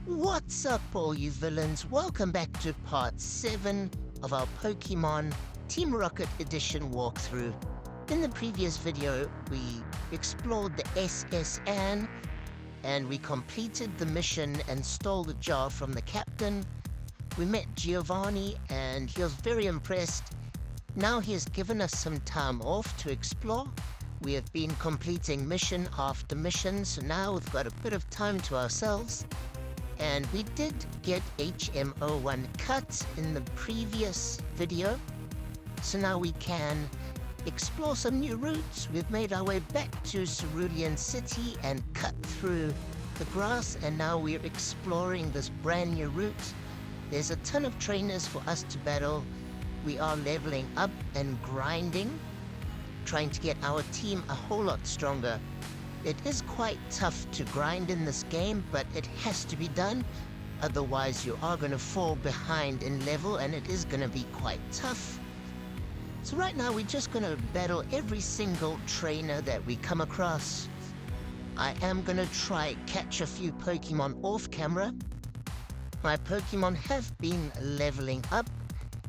What's up, all you villains? Welcome back to part 7 of our Pokemon Team Rocket Edition walkthrough. In the previous video, we explored the SSN, and we completed the mission and stole the jar from the captain. We met Giovanni, and he was very impressed. Now he has given us some time off to explore. We have been completing mission after mission, so now we've got a bit of time to ourselves. And we did get HM01 cut in the previous video, so now we can explore some new routes. We've made our way back to Celadon City and cut through the grass, and now we're exploring this brand new route. There's a ton of trainers for us to battle. We are leveling up and grinding, trying to get our team a whole lot stronger. It is quite tough to grind in this game, but it has to be done. Otherwise, you are going to fall behind in level, and it is going to be quite tough. So right now, we're just going to battle every single trainer that we come across. I am going to try catch a few Pokemon off camera. My Pokemon have been leveling up,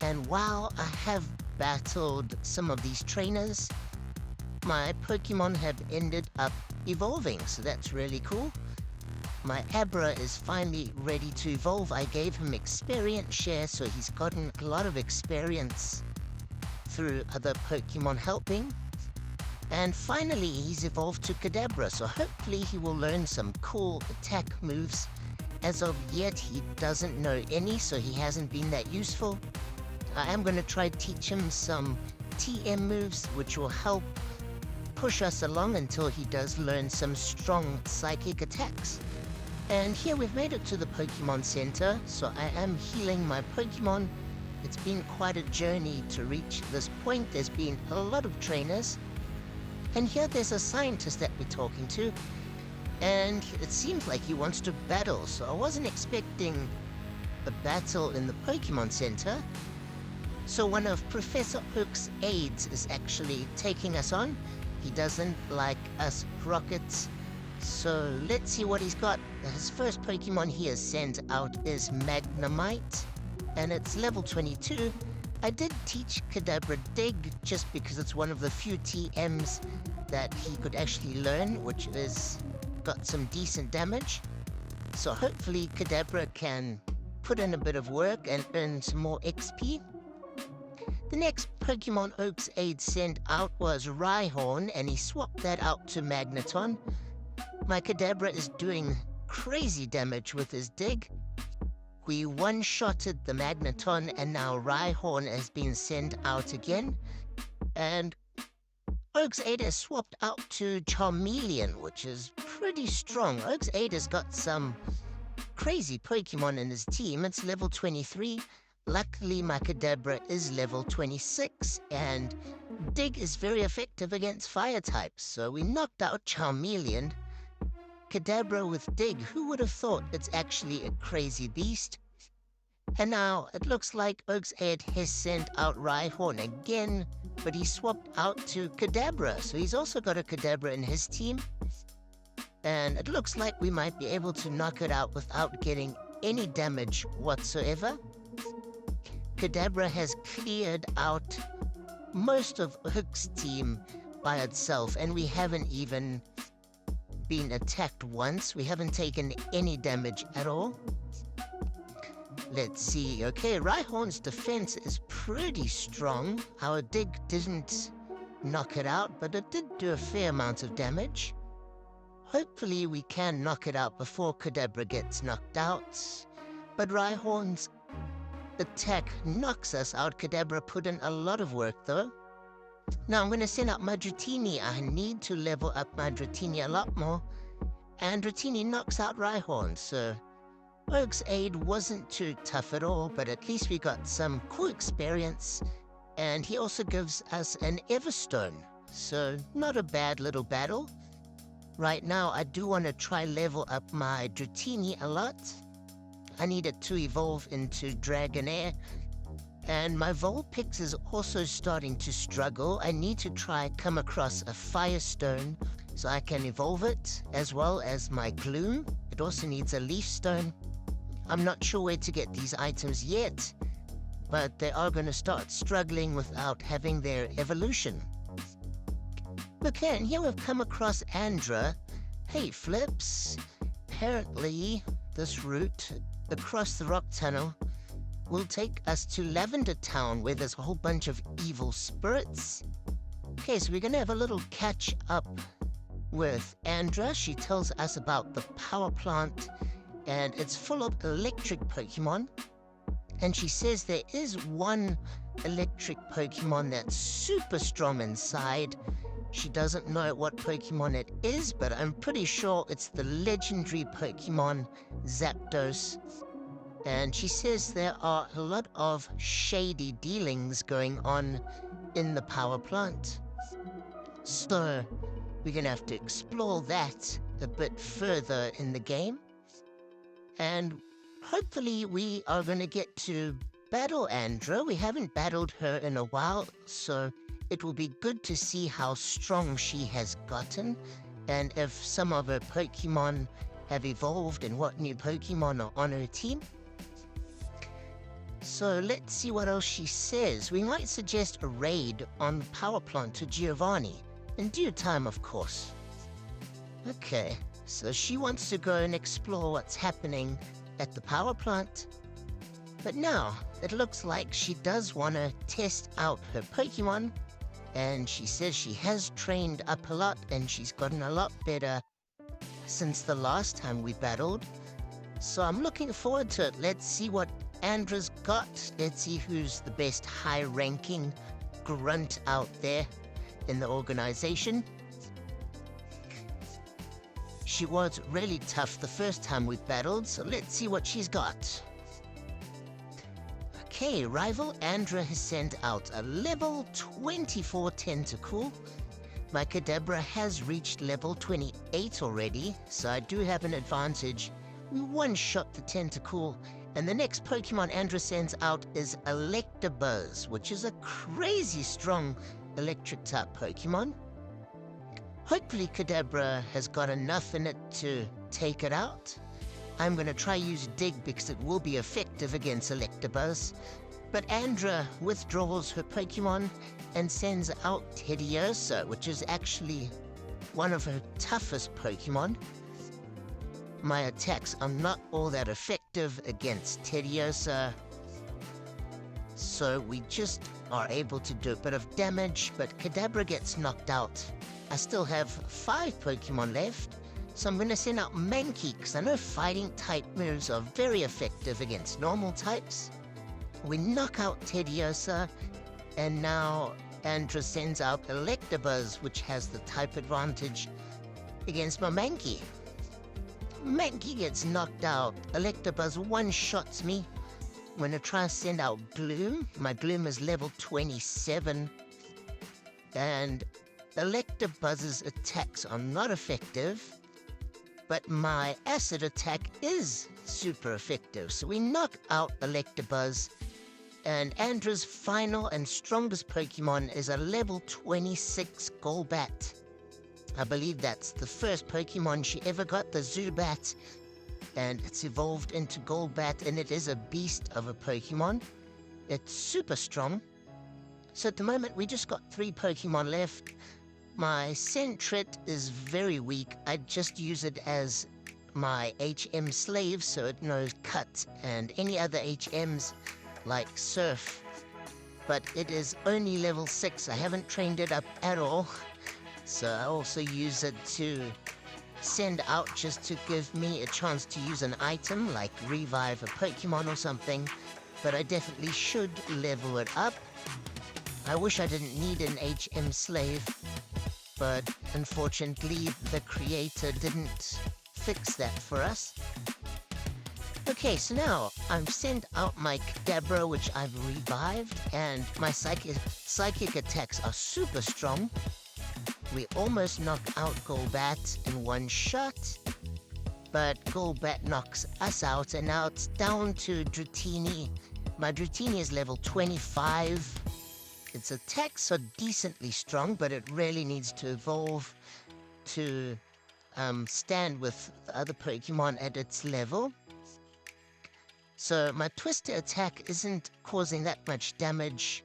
and while I have battled some of these trainers, my Pokemon have ended up evolving, so that's really cool. My Abra is finally ready to evolve. I gave him experience share, so he's gotten a lot of experience through other Pokemon helping. And finally, he's evolved to Kadabra, so hopefully he will learn some cool attack moves. As of yet, he doesn't know any, so he hasn't been that useful. I am going to try to teach him some TM moves, which will help push us along until he does learn some strong psychic attacks. And here we've made it to the Pokemon Center, so I am healing my Pokemon. It's been quite a journey to reach this point. There's been a lot of trainers. And here there's a scientist that we're talking to, and it seems like he wants to battle, so I wasn't expecting a battle in the Pokemon Center. So one of Professor Oak's aides is actually taking us on. He doesn't like us rockets, so let's see what he's got. His first Pokemon he has sent out is Magnemite, and it's level 22. I did teach Kadabra Dig just because it's one of the few TMs that he could actually learn, which is got some decent damage. So hopefully Kadabra can put in a bit of work and earn some more XP. The next Pokemon Oak's aide sent out was Rhyhorn, and he swapped that out to Magneton. My Kadabra is doing crazy damage with his dig. We one-shotted the Magneton, and now Rhyhorn has been sent out again. And Oak's aide has swapped out to Charmeleon, which is pretty strong. Oak's aide has got some crazy Pokemon in his team. It's level 23. Luckily, my Kadabra is level 26, and Dig is very effective against fire types, so we knocked out Charmeleon. Kadabra with Dig, who would have thought? It's actually a crazy beast. And now, it looks like Oak's aide has sent out Rhyhorn again, but he swapped out to Kadabra, so he's also got a Kadabra in his team. And it looks like we might be able to knock it out without getting any damage whatsoever. Kadabra has cleared out most of Hook's team by itself, and we haven't even been attacked once. We haven't taken any damage at all. Let's see. Okay, Rhyhorn's defense is pretty strong. Our dig didn't knock it out, but it did do a fair amount of damage. Hopefully we can knock it out before Kadabra gets knocked out. But Rhyhorn's attack knocks us out. Kadabra put in a lot of work, though. Now I'm going to send out my Dratini. I need to level up my Dratini a lot more. And Dratini knocks out Rhyhorn, so Oak's aide wasn't too tough at all, but at least we got some cool experience. And he also gives us an Everstone, so not a bad little battle. Right now, I do want to try level up my Dratini a lot. I need it to evolve into Dragonair. And my Vulpix is also starting to struggle. I need to try come across a Firestone so I can evolve it, as well as my Gloom. It also needs a Leaf Stone. I'm not sure where to get these items yet, but they are going to start struggling without having their evolution. Okay, and here we've come across Andra. Hey, Flips. Apparently, this route across the rock tunnel will take us to Lavender Town, where there's a whole bunch of evil spirits. Okay, so we're going to have a little catch-up with Andra. She tells us about the power plant, and it's full of electric Pokemon. And she says there is one electric Pokemon that's super strong inside. She doesn't know what Pokemon it is, but I'm pretty sure it's the legendary Pokemon Zapdos. And she says there are a lot of shady dealings going on in the power plant. So we're going to have to explore that a bit further in the game. And hopefully we are going to get to battle Andra. We haven't battled her in a while, so it will be good to see how strong she has gotten, and if some of her Pokemon have evolved and what new Pokemon are on her team. So let's see what else she says. We might suggest a raid on the power plant to Giovanni, in due time, of course. Okay, so she wants to go and explore what's happening at the power plant. But now, it looks like she does want to test out her Pokemon, and she says she has trained up a lot and she's gotten a lot better since the last time we battled. So I'm looking forward to it. Let's see what Andra's got. Let's see who's the best high-ranking grunt out there in the organization. She was really tough the first time we battled, so let's see what she's got. Okay, Rival Andra has sent out a level 24 Tentacool. My Kadabra has reached level 28 already, so I do have an advantage. We one-shot the Tentacool, and the next Pokemon Andra sends out is Electabuzz, which is a crazy strong electric-type Pokemon. Hopefully Kadabra has got enough in it to take it out. I'm going to try use Dig because it will be effective against Electabuzz. But Andra withdraws her Pokemon and sends out Teddiursa, which is actually one of her toughest Pokemon. My attacks are not all that effective against Teddiursa, so we just are able to do a bit of damage, but Kadabra gets knocked out. I still have 5 Pokemon left. So I'm going to send out Mankey, because I know fighting-type moves are very effective against normal types. We knock out Teddiursa, and now Andra sends out Electabuzz, which has the type advantage against my Mankey. Mankey gets knocked out. Electabuzz one-shots me. I'm going to try and send out Gloom. My Gloom is level 27. And Electabuzz's attacks are not effective, but my acid attack is super effective. So we knock out Electabuzz, and Andra's final and strongest Pokemon is a level 26 Golbat. I believe that's the first Pokemon she ever got, the Zubat, and it's evolved into Golbat, and it is a beast of a Pokemon. It's super strong. So at the moment, we just got 3 Pokemon left. My Sentret is very weak. I just use it as my HM slave, so it knows Cut and any other HMs like Surf. But it is only level 6. I haven't trained it up at all. So I also use it to send out just to give me a chance to use an item, like revive a Pokemon or something. But I definitely should level it up. I wish I didn't need an HM slave, but unfortunately the creator didn't fix that for us. Okay, so now I've sent out my Kadabra, which I've revived, and my psychic attacks are super strong. We almost knocked out Golbat in one shot, but Golbat knocks us out, and now it's down to Dratini. My Dratini is level 25. Its attacks are decently strong, but it really needs to evolve. to stand with the other Pokemon at its level. So my Twister attack isn't causing that much damage,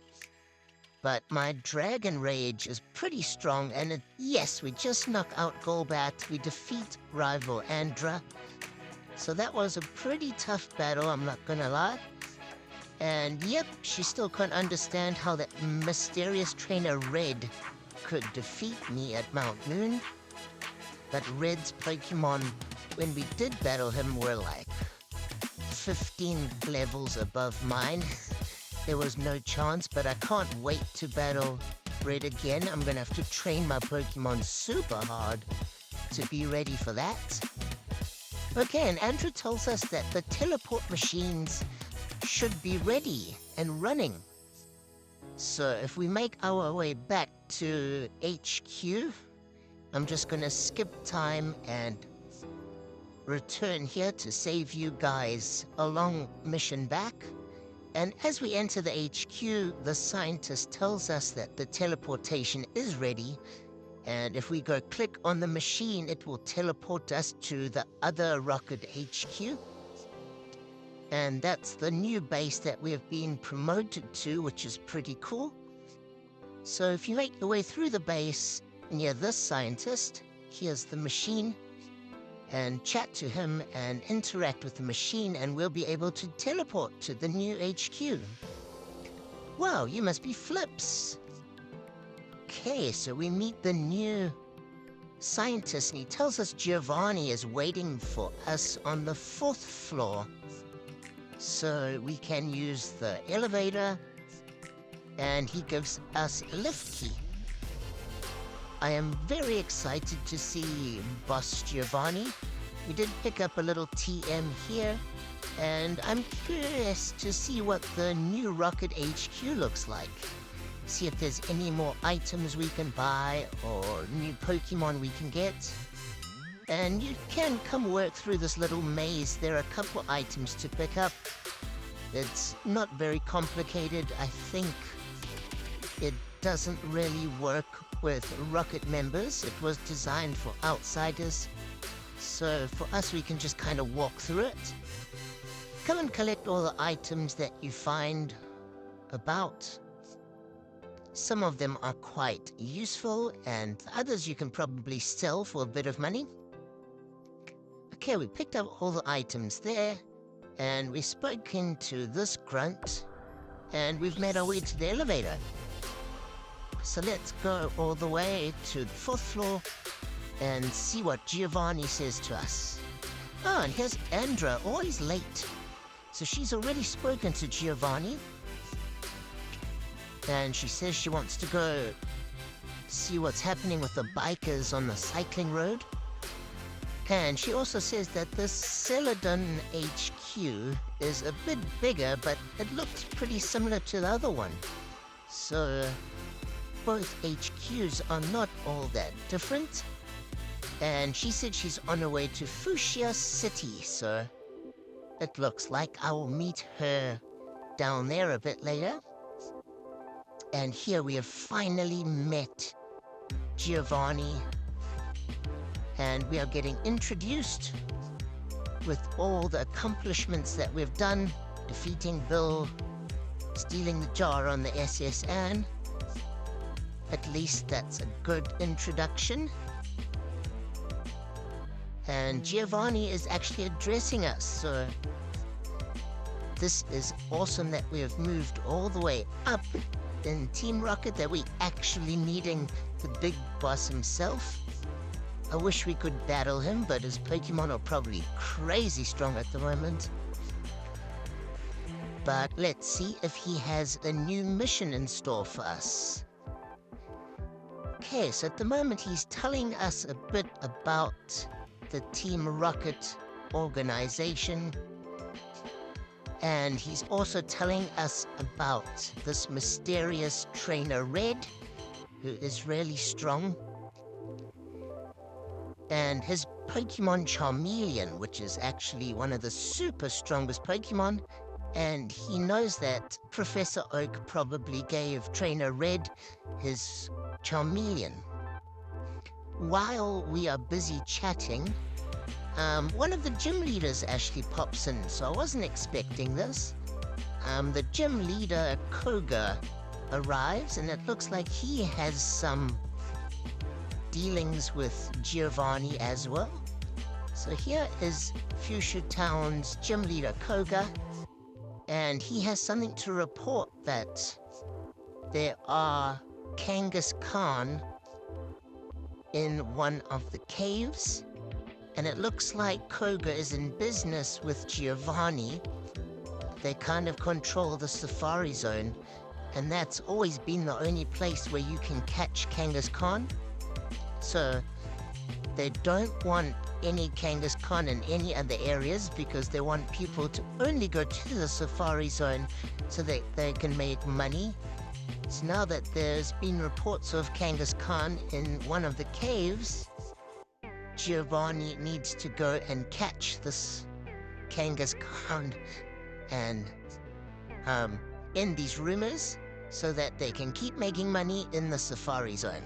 but my Dragon Rage is pretty strong, and yes, we just knock out Golbat, we defeat Rival Andra. So that was a pretty tough battle, I'm not gonna lie. And yep, she still can't understand how that mysterious trainer Red could defeat me at Mount Moon. But Red's Pokemon, when we did battle him, were like 15 levels above mine. There was no chance, but I can't wait to battle Red again. I'm gonna have to train my Pokemon super hard to be ready for that. Okay, and Andrew tells us that the teleport machines should be ready and running. So if we make our way back to HQ, I'm just gonna skip time and return here to save you guys a long mission back. And as we enter the HQ, the scientist tells us that the teleportation is ready, and if we go click on the machine, it will teleport us to the other Rocket HQ. And that's the new base that we have been promoted to, which is pretty cool. So if you make your way through the base near this scientist, here's the machine, and chat to him and interact with the machine, and we'll be able to teleport to the new HQ. Wow, you must be Flips. Okay, so we meet the new scientist, and he tells us Giovanni is waiting for us on the 4th floor. So we can use the elevator, and he gives us a lift key. I am very excited to see Boss Giovanni. We did pick up a little TM here, and I'm curious to see what the new Rocket HQ looks like. See if there's any more items we can buy or new Pokemon we can get. And you can come work through this little maze. There are a couple items to pick up. It's not very complicated. I think it doesn't really work with Rocket members. It was designed for outsiders. So for us, we can just kind of walk through it. Come and collect all the items that you find about. Some of them are quite useful, and others you can probably sell for a bit of money. Okay, we picked up all the items there, and we've spoken to this grunt, and we've made our way to the elevator. So let's go all the way to the 4th floor and see what Giovanni says to us. Oh, and here's Andra, always late. So she's already spoken to Giovanni, and she says she wants to go see what's happening with the bikers on the cycling road. And she also says that this Celadon HQ is a bit bigger, but it looks pretty similar to the other one. So both HQs are not all that different. And she said she's on her way to Fuchsia City, so it looks like I will meet her down there a bit later. And here we have finally met Giovanni, and we are getting introduced with all the accomplishments that we've done, defeating Bill, stealing the jar on the SS Anne. At least that's a good introduction. And Giovanni is actually addressing us, so this is awesome that we have moved all the way up in Team Rocket, that we actually meeting the big boss himself. I wish we could battle him, but his Pokemon are probably crazy strong at the moment. But let's see if he has a new mission in store for us. Okay, so at the moment he's telling us a bit about the Team Rocket organization. And he's also telling us about this mysterious trainer Red, who is really strong. And his Pokemon Charmeleon, which is actually one of the super strongest Pokemon. And he knows that Professor Oak probably gave Trainer Red his Charmeleon. while we are busy chatting, one of the gym leaders actually pops in, so I wasn't expecting this. The gym leader, Koga, arrives, and it looks like he has some dealings with Giovanni as well. So here is Fuchsia Town's gym leader, Koga, and he has something to report that there are Kangas Khan in one of the caves, and it looks like Koga is in business with Giovanni. They kind of control the safari zone, and that's always been the only place where you can catch Kangas Khan. So they don't want any Kangas Khan in any other areas because they want people to only go to the safari zone so that they can make money. So now that there's been reports of Kangas Khan in one of the caves, Giovanni needs to go and catch this Kangas Khan and end these rumors so that they can keep making money in the safari zone.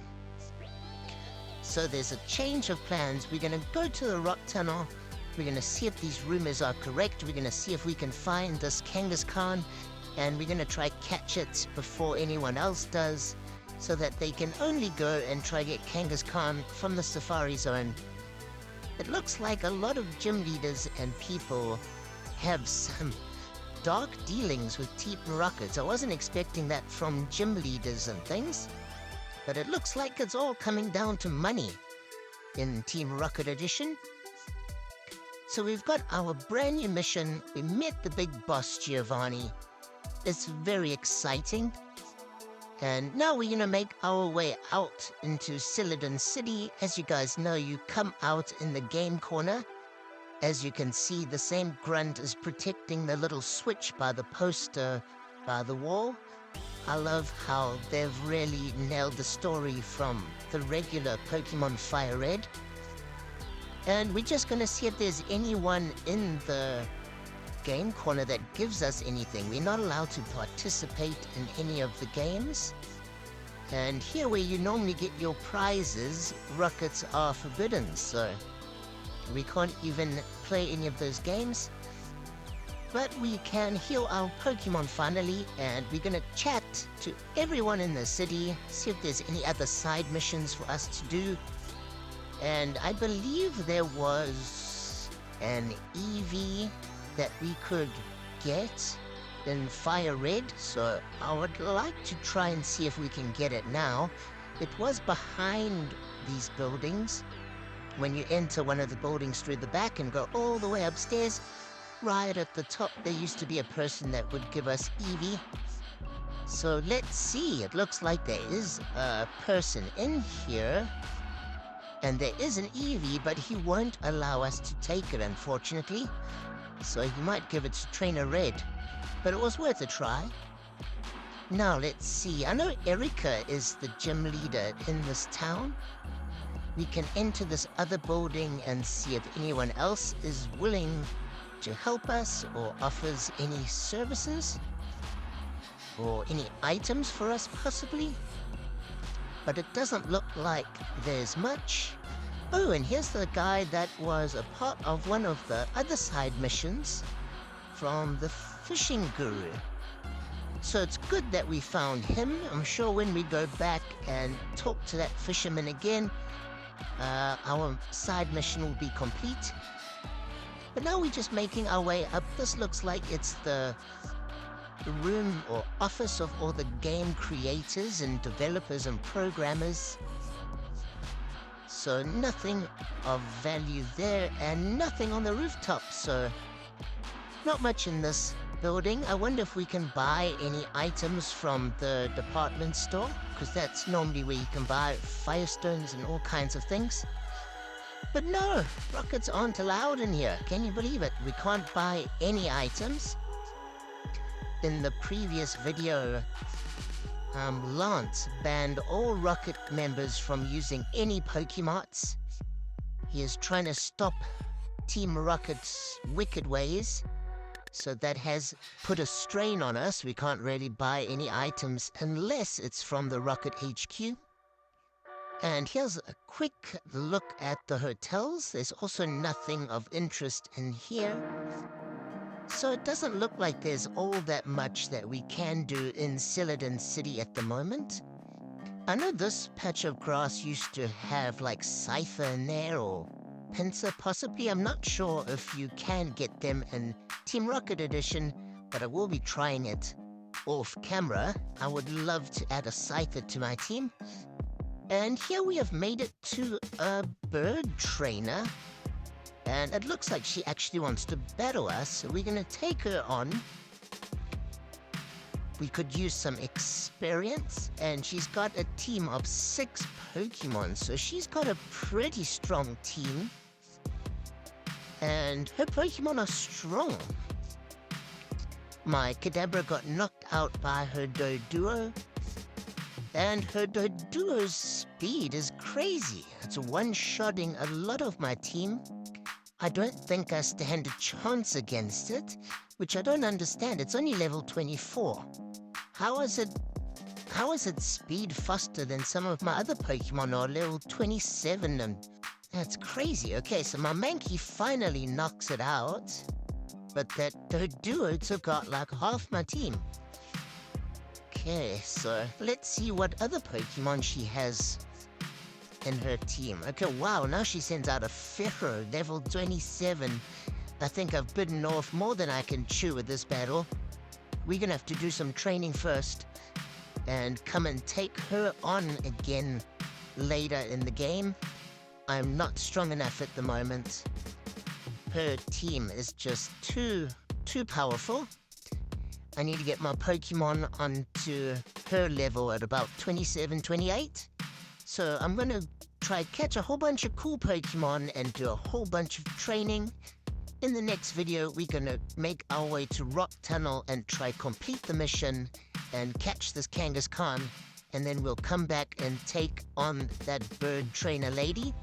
So there's a change of plans. We're gonna go to the rock tunnel. We're gonna see if these rumors are correct. We're gonna see if we can find this Kangas Khan, and we're gonna try catch it before anyone else does, so that they can only go and try get Kangas Khan from the safari zone. It looks like a lot of gym leaders and people have some dark dealings with Team Rockets. I wasn't expecting that from gym leaders and things, but it looks like it's all coming down to money in Team Rocket Edition. So we've got our brand new mission. We met the big boss, Giovanni. It's very exciting. And now we're gonna make our way out into Celadon City. As you guys know, you come out in the game corner. As you can see, the same grunt is protecting the little switch by the poster by the wall. I love how they've really nailed the story from the regular Pokemon Fire Red. And we're just gonna see if there's anyone in the game corner that gives us anything. We're not allowed to participate in any of the games. And here where you normally get your prizes, rockets are forbidden, so we can't even play any of those games. But we can heal our Pokemon finally, and we're gonna chat to everyone in the city, see if there's any other side missions for us to do. And I believe there was an EV that we could get in Fire Red, so I would like to try and see if we can get it now. It was behind these buildings. When you enter one of the buildings through the back and go all the way upstairs, right at the top, there used to be a person that would give us Eevee. So let's see. It looks like there is a person in here, and there is an Eevee, but he won't allow us to take it, unfortunately. So he might give it to Trainer Red, but it was worth a try. Now let's see. I know Erica is the gym leader in this town. We can enter this other building and see if anyone else is willing to help us or offers any services or any items for us possibly. But it doesn't look like there's much. Oh, and here's the guy that was a part of one of the other side missions from the fishing guru. So it's good that we found him. I'm sure when we go back and talk to that fisherman again, our side mission will be complete. But now we're just making our way up. This looks like it's the room or office of all the game creators and developers and programmers. So nothing of value there, and nothing on the rooftop, so not much in this building. I wonder if we can buy any items from the department store, because that's normally where you can buy firestones and all kinds of things. But no, rockets aren't allowed in here. Can you believe it? We can't buy any items. In the previous video, Lance banned all Rocket members from using any Pokemots. He is trying to stop Team Rocket's wicked ways. So that has put a strain on us. We can't really buy any items unless it's from the Rocket HQ. And here's a quick look at the hotels. There's also nothing of interest in here. So it doesn't look like there's all that much that we can do in Celadon City at the moment. I know this patch of grass used to have like Cypher in there or Pincer possibly. I'm not sure if you can get them in Team Rocket Edition, but I will be trying it off camera. I would love to add a Cypher to my team. And here we have made it to a bird trainer. And it looks like she actually wants to battle us, so we're gonna take her on. We could use some experience, and she's got a team of 6 Pokemon, so she's got a pretty strong team. And her Pokemon are strong. My Kadabra got knocked out by her Doduo, and her Doduo's speed is crazy. It's one-shotting a lot of my team. I don't think I stand a chance against it, which I don't understand. It's only level 24. How is it speed faster than some of my other Pokemon are level 27? And that's crazy. Okay, so my Mankey finally knocks it out, but that Doduo took out like half my team. Okay, so let's see what other Pokemon she has in her team. Okay, wow, now she sends out a Ferro, level 27. I think I've bitten off more than I can chew with this battle. We're gonna have to do some training first and come and take her on again later in the game. I'm not strong enough at the moment. Her team is just too powerful. I need to get my Pokemon onto her level at about 27, 28. So I'm going to try catch a whole bunch of cool Pokemon and do a whole bunch of training. In the next video, we're going to make our way to Rock Tunnel and try complete the mission and catch this Kangaskhan. And then we'll come back and take on that bird trainer lady.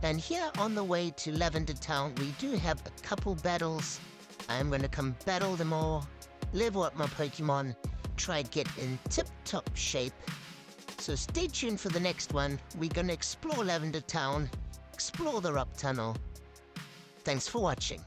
And here on the way to Lavender Town, we do have a couple battles. I'm going to come battle them all, level up my Pokemon, try get in tip-top shape. So stay tuned for the next one. We're going to explore Lavender Town, explore the Rock Tunnel. Thanks for watching.